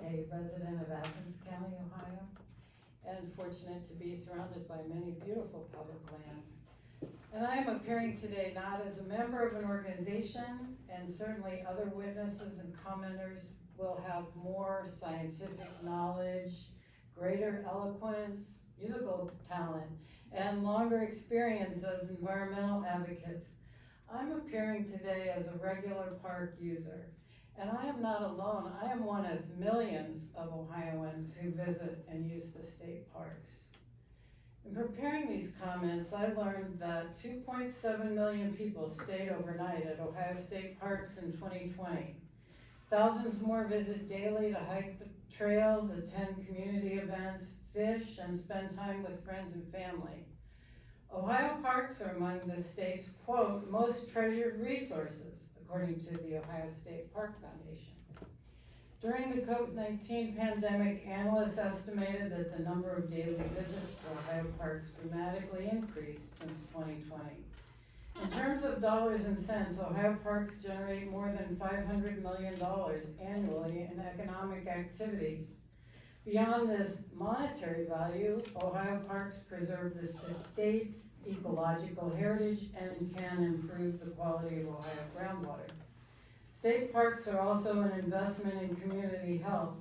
a resident of Athens County, Ohio, and fortunate to be surrounded by many beautiful public lands. And I am appearing today not as a member of an organization, and certainly other witnesses and commenters will have more scientific knowledge, greater eloquence, musical talent, and longer experience as environmental advocates. I'm appearing today as a regular park user, and I am not alone. I am one of millions of Ohioans who visit and use the state parks. In preparing these comments, I learned that 2.7 million people stayed overnight at Ohio State Parks in 2020. Thousands more visit daily to hike the trails, attend community events, fish, and spend time with friends and family. Ohio parks are among the state's, quote, most treasured resources, according to the Ohio State Park Foundation. During the COVID-19 pandemic, analysts estimated that the number of daily visits to Ohio parks dramatically increased since 2020. In terms of dollars and cents, Ohio parks generate more than $500 million annually in economic activities. Beyond this monetary value, Ohio parks preserve the state's ecological heritage and can improve the quality of Ohio groundwater. State parks are also an investment in community health.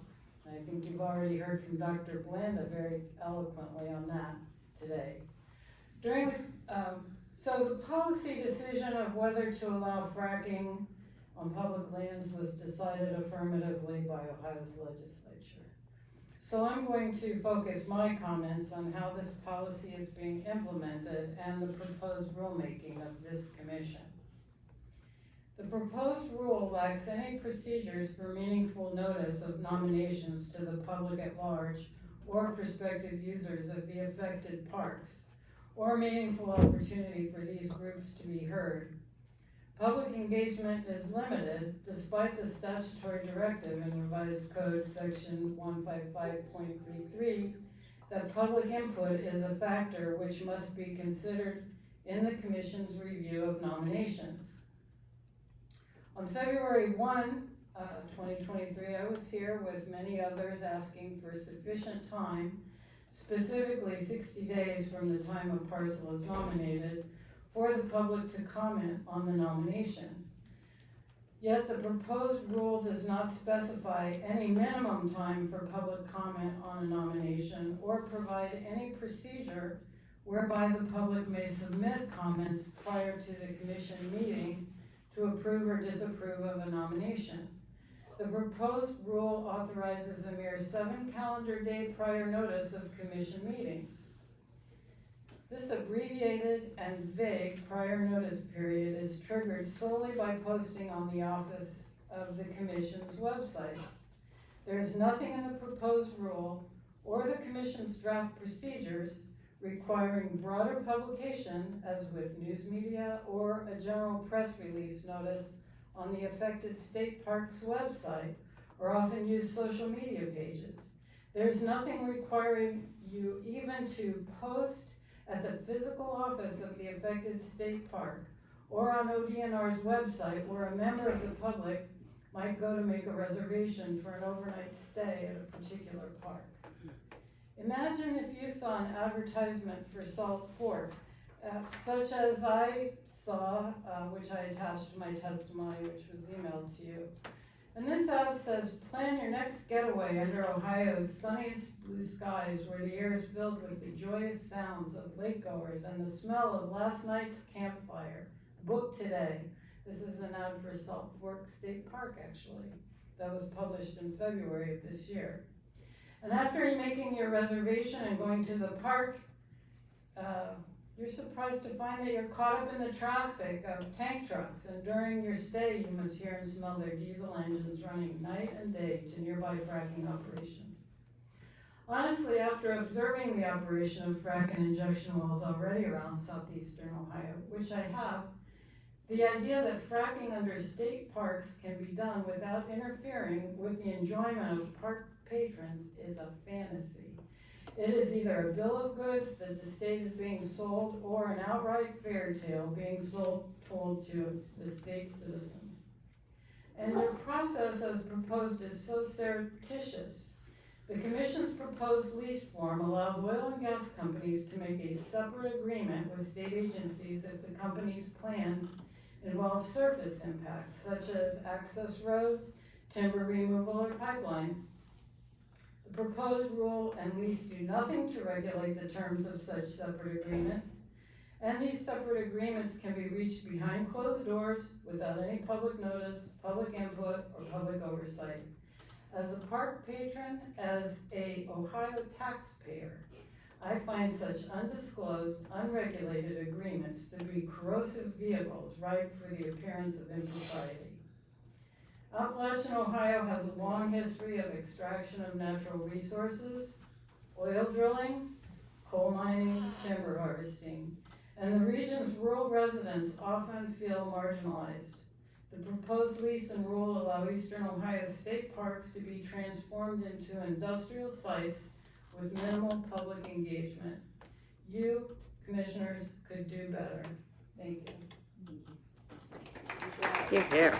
I think you've already heard from Dr. Blanda very eloquently on that today. So the policy decision of whether to allow fracking on public lands was decided affirmatively by Ohio's legislature. So I'm going to focus my comments on how this policy is being implemented and the proposed rulemaking of this commission. The proposed rule lacks any procedures for meaningful notice of nominations to the public at large or prospective users of the affected parks, or meaningful opportunity for these groups to be heard. Public engagement is limited despite the statutory directive in Revised Code section 155.33 that public input is a factor which must be considered in the Commission's review of nominations. On February 1, 2023, I was here with many others asking for sufficient time, specifically 60 days from the time a parcel is nominated, for the public to comment on the nomination. Yet the proposed rule does not specify any minimum time for public comment on a nomination or provide any procedure whereby the public may submit comments prior to the commission meeting to approve or disapprove of a nomination. The proposed rule authorizes a mere 7 calendar day prior notice of commission meetings. This abbreviated and vague prior notice period is triggered solely by posting on the office of the commission's website. There is nothing in the proposed rule or the commission's draft procedures requiring broader publication, as with news media or a general press release notice on the affected state park's website or often used social media pages. There's nothing requiring you even to post at the physical office of the affected state park or on ODNR's website where a member of the public might go to make a reservation for an overnight stay at a particular park. Imagine if you saw an advertisement for salt pork, such as I saw, which I attached to my testimony, which was emailed to you. And this ad says, plan your next getaway under Ohio's sunniest blue skies, where the air is filled with the joyous sounds of lakegoers and the smell of last night's campfire. Book today. This is an ad for Salt Fork State Park, actually, that was published in February of this year. And after making your reservation and going to the park, you're surprised to find that you're caught up in the traffic of tank trucks, and during your stay you must hear and smell their diesel engines running night and day to nearby fracking operations. Honestly, after observing the operation of frack and injection wells already around southeastern Ohio, which I have, the idea that fracking under state parks can be done without interfering with the enjoyment of park patrons is a fantasy. It is either a bill of goods that the state is being sold or an outright fairy tale being told to the state citizens. and your process as proposed is so surreptitious. The Commission's proposed lease form allows oil and gas companies to make a separate agreement with state agencies if the company's plans involve surface impacts, such as access roads, timber removal, or pipelines. The proposed rule and lease do nothing to regulate the terms of such separate agreements, and these separate agreements can be reached behind closed doors without any public notice, public input, or public oversight. As a park patron, as a Ohio taxpayer, I find such undisclosed, unregulated agreements to be corrosive vehicles ripe for the appearance of impropriety. Appalachian, Ohio has a long history of extraction of natural resources, oil drilling, coal mining, timber harvesting, and the region's rural residents often feel marginalized. The proposed lease and rule allow eastern Ohio state parks to be transformed into industrial sites with minimal public engagement. You, commissioners, could do better. Thank you. Here, here.